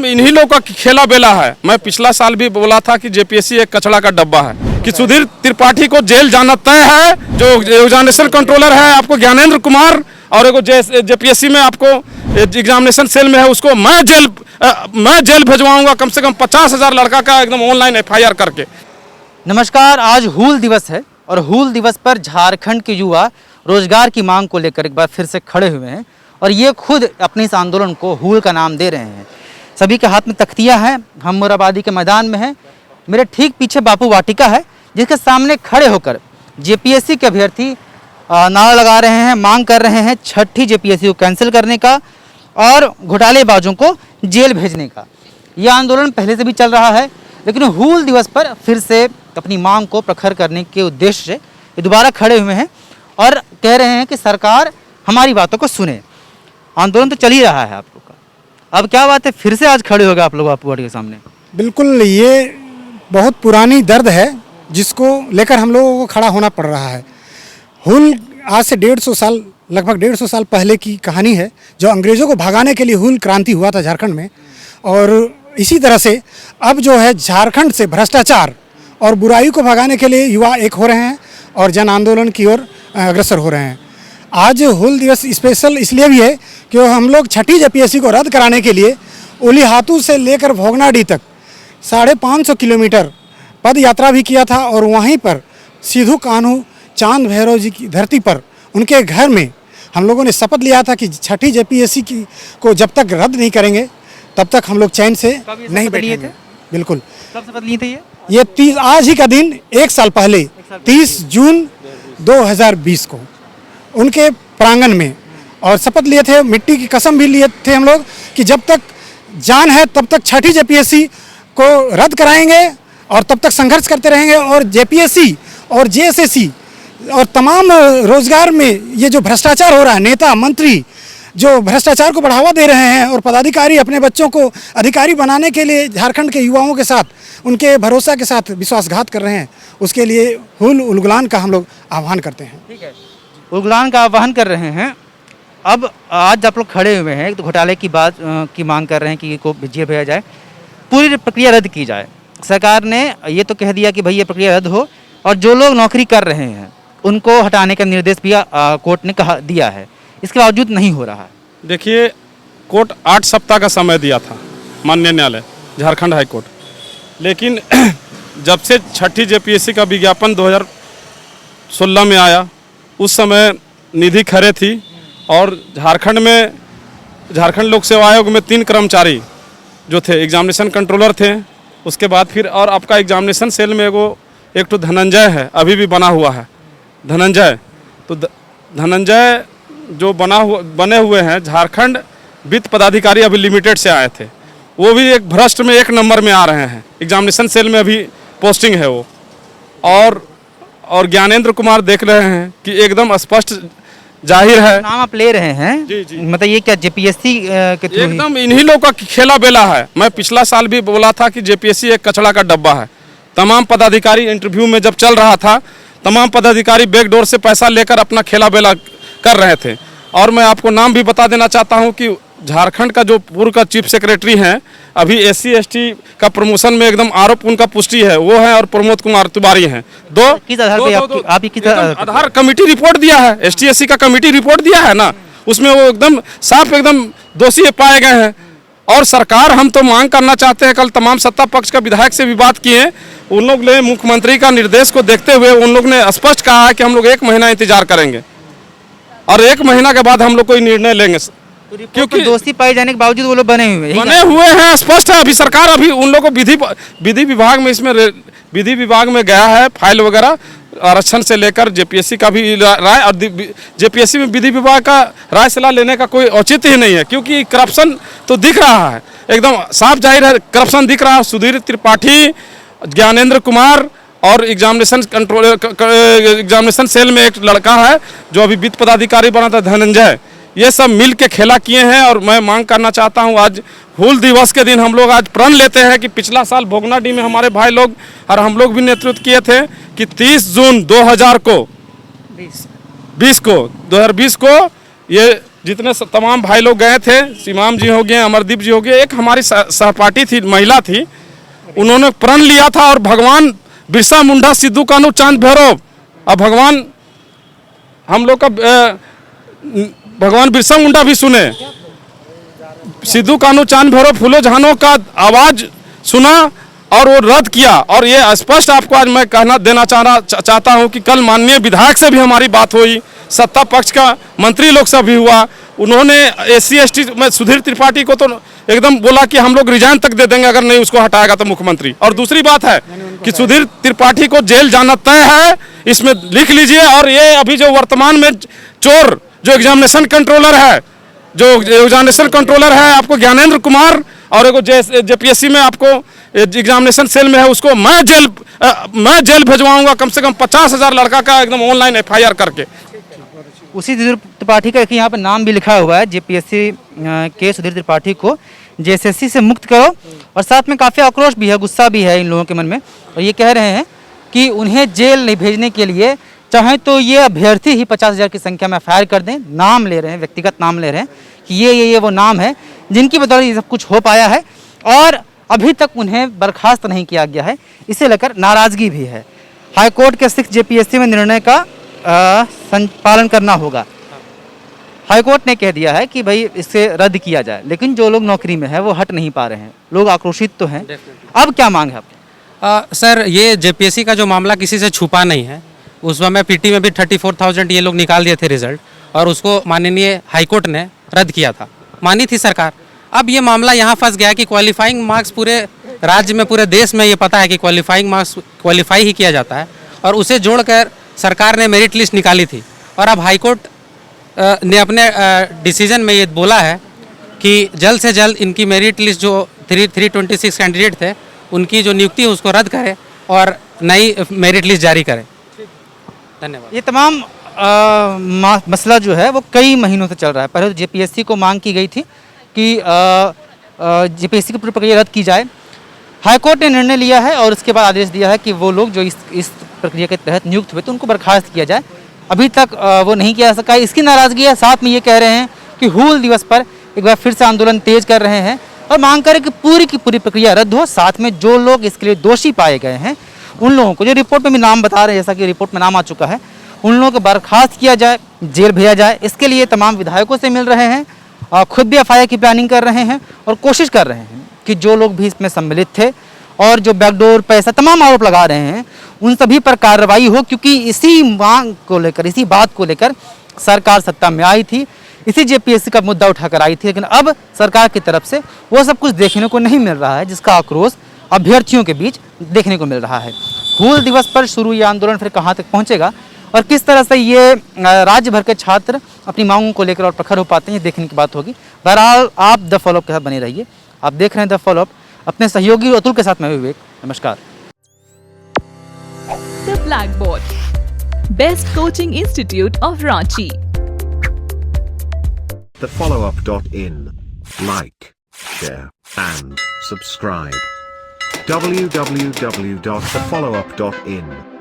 इन्हीं लोगों का खेला बेला है। मैं पिछला साल भी बोला था कि जेपीएससी एक कचड़ा का डब्बा है, कि सुधीर त्रिपाठी को जेल जाना तय है। जो एग्जामिनेशन कंट्रोलर है आपको ज्ञानेंद्र कुमार, और एगो जेपीएससी में आपको एग्जामिनेशन सेल में है, उसको मैं जेल भिजवाऊंगा कम से कम 50,000 लड़का का एकदम ऑनलाइन एफआईआर करके। नमस्कार, आज हूल दिवस है और हूल दिवस पर झारखंड के युवा रोजगार की मांग को लेकर एक बार फिर से खड़े हुए हैं और ये खुद अपने इस आंदोलन को हूल का नाम दे रहे हैं। सभी के हाथ में तख्तियां हैं। हम मोराबादी के मैदान में हैं। मेरे ठीक पीछे बापू वाटिका है, जिसके सामने खड़े होकर जेपीएससी के अभ्यर्थी नारा लगा रहे हैं, मांग कर रहे हैं छठी जेपीएससी को कैंसिल करने का और घोटालेबाजों को जेल भेजने का। यह आंदोलन पहले से भी चल रहा है, लेकिन हूल दिवस पर फिर से अपनी मांग को प्रखर करने के उद्देश्य से ये दोबारा खड़े हुए हैं और कह रहे हैं कि सरकार हमारी बातों को सुने। आंदोलन तो चल ही रहा है आप लोग का, अब क्या बात है फिर से आज खड़े हो गए आप लोग बापू के सामने? बिल्कुल, ये बहुत पुरानी दर्द है जिसको लेकर हम लोगों को खड़ा होना पड़ रहा है। हुल आज से 150 साल, लगभग 150 साल पहले की कहानी है, जो अंग्रेज़ों को भगाने के लिए हुल क्रांति हुआ था झारखंड में। और इसी तरह से अब जो है झारखंड से भ्रष्टाचार और बुराई को भगाने के लिए युवा एक हो रहे हैं और जन आंदोलन की ओर अग्रसर हो रहे हैं। आज हुल दिवस स्पेशल इसलिए भी है कि हम लोग छठी जेपीएससी को रद्द कराने के लिए उलीहातू से लेकर भोगनाडीह तक 550 किलोमीटर पद यात्रा भी किया था और वहीं पर सिद्धू कान्हू चांद भैरव जी की धरती पर उनके घर में हम लोगों ने शपथ लिया था कि छठी जेपीएससी को जब तक रद्द नहीं करेंगे तब तक हम लोग चैन से नहीं बैठेंगे। बिल्कुल, कब शपथ लिए थे ये आज ही का दिन 1 साल पहले 30 जून 2020 को उनके प्रांगण में, और शपथ लिए थे, मिट्टी की कसम भी लिए थे हम लोग कि जब तक जान है तब तक छठी जेपीएससी को रद्द कराएंगे और तब तक संघर्ष करते रहेंगे। और जेपीएससी और जेएसएससी और तमाम रोजगार में ये जो भ्रष्टाचार हो रहा है, नेता मंत्री जो भ्रष्टाचार को बढ़ावा दे रहे हैं और पदाधिकारी अपने बच्चों को अधिकारी बनाने के लिए झारखंड के युवाओं के साथ उनके भरोसा के साथ विश्वासघात कर रहे हैं, उसके लिए हुल उलगुलान का हम लोग आह्वान करते हैं। ठीक है, उलगुलान का आह्वान कर रहे हैं। अब आज आप लोग खड़े हुए हैं तो घोटाले की बात की मांग कर रहे हैं कि को जेल भेजा जाए, पूरी प्रक्रिया रद्द की जाए। सरकार ने ये तो कह दिया कि भाई ये प्रक्रिया रद्द हो और जो लोग नौकरी कर रहे हैं उनको हटाने का निर्देश भी कोर्ट ने दिया है, इसके बावजूद नहीं हो रहा है। देखिए, कोर्ट 8 सप्ताह का समय दिया था माननीय न्यायालय झारखंड हाई कोर्ट, लेकिन जब से छठी जेपीएससी का विज्ञापन 2016 में आया उस समय निधि खरे थी और झारखंड लोक सेवा आयोग में 3 कर्मचारी जो थे एग्जामिनेशन कंट्रोलर थे। उसके बाद फिर और आपका एग्जामिनेशन सेल में एक तो धनंजय है, अभी भी बना हुआ है धनंजय। तो धनंजय जो बने हुए हैं, झारखंड वित्त पदाधिकारी अभी लिमिटेड से आए थे, वो भी एक भ्रष्ट में 1 नंबर में आ रहे हैं। एग्जामिनेशन सेल में अभी पोस्टिंग है वो। और ज्ञानेंद्र कुमार देख रहे हैं कि एकदम स्पष्ट जाहिर है। नाम आप ले रहे हैं जी। मतलब ये क्या जेपीएससी के थ्रू? एकदम इन्हीं लोगों का खेला बेला है। मैं पिछला साल भी बोला था कि जेपीएससी एक कचड़ा का डब्बा है। तमाम पदाधिकारी इंटरव्यू में जब चल रहा था, तमाम पदाधिकारी बैकडोर से पैसा लेकर अपना खेला बेला कर रहे थे। और मैं आपको नाम भी बता देना चाहता हूं कि झारखंड का जो पूर्व का चीफ सेक्रेटरी हैं, अभी SC ST का प्रमोशन में एकदम आरोप उनका पुष्टि है, वो है, और प्रमोद कुमार तिवारी हैं। किस आधार पे आप किस आधार कमेटी रिपोर्ट दिया है, ST SC का कमेटी रिपोर्ट दिया है ना, उसमें वो एकदम साफ एकदम दोषी पाए गए हैं। और सरकार, हम तो मांग करना चाहते हैं, कल तमाम सत्ता पक्ष का विधायक से भी बात किए, उन लोग ने मुख्यमंत्री का निर्देश को देखते हुए उन लोग ने स्पष्ट कहा है कि हम लोग 1 महीना इंतजार करेंगे और 1 महीना के बाद हम लोग कोई निर्णय लेंगे। क्योंकि दोषी पाए जाने के बावजूद वो लोग बने हुए हैं, स्पष्ट है। अभी सरकार अभी उन लोगों को विधि विभाग में, इसमें विधि विभाग में गया है फाइल वगैरह, आरक्षण से लेकर जेपीएससी का भी राय, और जेपीएससी में विधि विभाग का राय सलाह लेने का कोई औचित्य ही नहीं है, क्योंकि करप्शन तो दिख रहा है, एकदम साफ जाहिर है करप्शन दिख रहा है। सुधीर त्रिपाठी, ज्ञानेंद्र कुमार और एग्जामिनेशन सेल में एक लड़का है जो अभी वित्त पदाधिकारी बना था धनंजय, ये सब मिल के खेला किए हैं। और मैं मांग करना चाहता हूं, आज हूल दिवस के दिन हम लोग आज प्रण लेते हैं कि पिछला साल भोगनाडीह में हमारे भाई लोग और हम लोग भी नेतृत्व किए थे कि 30 जून 2020 को ये जितने तमाम भाई लोग गए थे, सीमाम जी हो गए, अमरदीप जी हो गए, एक हमारी सहपाठी थी, महिला थी, उन्होंने प्रण लिया था और भगवान बिरसा मुंडा, सिद्धू कानू, चांद भैरव और भगवान हम लोग का भगवान बिरसा मुंडा भी सुने, सिद्धू कानू, चांद भैरव, फूलो जहानों का आवाज सुना और वो रद्द किया। और ये स्पष्ट आपको आज मैं कहना देना चाहता हूं कि कल माननीय विधायक से भी हमारी बात हुई, सत्ता पक्ष का मंत्री लोग से भी हुआ, उन्होंने SC/ST में सुधीर त्रिपाठी को तो एकदम बोला कि हम लोग रिजाइन तक दे देंगे अगर नहीं उसको हटाएगा तो मुख्यमंत्री। और दूसरी बात है कि सुधीर त्रिपाठी को जेल जाना तय है, इसमें लिख लीजिए। और ये अभी जो वर्तमान में चोर जो एग्जामिनेशन कंट्रोलर है, जो एग्जामिनेशन कंट्रोलर है आपको ज्ञानेंद्र कुमार, और एगो JPSC में आपको एग्जामिनेशन सेल में है, उसको मैं जेल भेजवाऊंगा कम से कम 50,000 लड़का का एकदम ऑनलाइन FIR करके। उसी सुधीर त्रिपाठी का एक यहाँ पर नाम भी लिखा हुआ है, JPSC के सुधीर त्रिपाठी को JSSC से मुक्त करो। और साथ में काफ़ी आक्रोश भी है, गुस्सा भी है इन लोगों के मन में, और ये कह रहे हैं कि उन्हें जेल नहीं भेजने के लिए चाहे तो ये अभ्यर्थी ही 50,000 की संख्या में FIR कर दें। नाम ले रहे हैं, व्यक्तिगत नाम ले रहे हैं कि ये वो नाम है जिनकी बदौलत ये सब कुछ हो पाया है, और अभी तक उन्हें बर्खास्त नहीं किया गया है। इसे लेकर नाराज़गी भी है। हाईकोर्ट के 6 JPSC में निर्णय का पालन करना होगा। हाईकोर्ट ने कह दिया है कि भाई इसे रद्द किया जाए, लेकिन जो लोग नौकरी में है वो हट नहीं पा रहे हैं, लोग आक्रोशित तो हैं। अब क्या मांग है आपकी? सर, ये JPSC का जो मामला किसी से छुपा नहीं है। उस समय PT में भी 34,000 ये लोग निकाल दिए थे रिजल्ट, और उसको माननीय हाईकोर्ट ने रद्द किया था, मानी थी सरकार। अब ये मामला यहाँ फंस गया कि क्वालिफाइंग मार्क्स पूरे राज्य में, पूरे देश में ये पता है कि क्वालिफाइंग मार्क्स क्वालिफाई ही किया जाता है, और उसे जोड़कर सरकार ने मेरिट लिस्ट निकाली थी। और अब हाईकोर्ट ने अपने डिसीजन में ये बोला है कि जल्द से जल्द इनकी मेरिट लिस्ट जो 326 कैंडिडेट थे उनकी जो नियुक्ति है उसको रद्द करे और नई मेरिट लिस्ट जारी करे। धन्यवाद। ये तमाम मसला जो है वो कई महीनों से चल रहा है। पहले तो JPSC को मांग की गई थी कि JPSC की पूरी प्रक्रिया रद्द की जाए। हाईकोर्ट ने निर्णय लिया है और उसके बाद आदेश दिया है कि वो लोग जो इस प्रक्रिया के तहत नियुक्त हुए तो उनको बर्खास्त किया जाए। अभी तक वो नहीं किया जा सका, इसकी नाराज़गी है। साथ में ये कह रहे हैं कि हूल दिवस पर एक बार फिर से आंदोलन तेज कर रहे हैं और मांग करें कि पूरी की पूरी प्रक्रिया रद्द हो। साथ में जो लोग इसके लिए दोषी पाए गए हैं उन लोगों को, जो रिपोर्ट में भी नाम बता रहे हैं, जैसा कि रिपोर्ट में नाम आ चुका है, उन लोगों को बर्खास्त किया जाए, जेल भेजा जाए। इसके लिए तमाम विधायकों से मिल रहे हैं, खुद भी FIR की प्लानिंग कर रहे हैं और कोशिश कर रहे हैं कि जो लोग भी इसमें सम्मिलित थे और जो बैकडोर पैसा तमाम आरोप लगा रहे हैं उन सभी पर कार्रवाई हो, क्योंकि इसी मांग को लेकर, इसी बात को लेकर सरकार सत्ता में आई थी, इसी JPSC का मुद्दा उठाकर आई थी। लेकिन अब सरकार की तरफ से वो सब कुछ देखने को नहीं मिल रहा है जिसका आक्रोश अभ्यर्थियों के बीच देखने को मिल रहा है। हूल दिवस पर शुरू ये आंदोलन फिर कहाँ तक पहुँचेगा और किस तरह से ये राज्य भर के छात्र अपनी मांगों को लेकर और प्रखर हो पाते हैं, ये देखने की बात होगी। बहरहाल आप द फॉलोअप के साथ बने रहिए। आप देख रहे हैं द फॉलोअप, अपने सहयोगी अतुल के साथ मैं विवेक। नमस्कार। The Blackboard, Best Coaching Institute of Ranchi. TheFollowUp.in. Like, share, and subscribe. www.thefollowup.in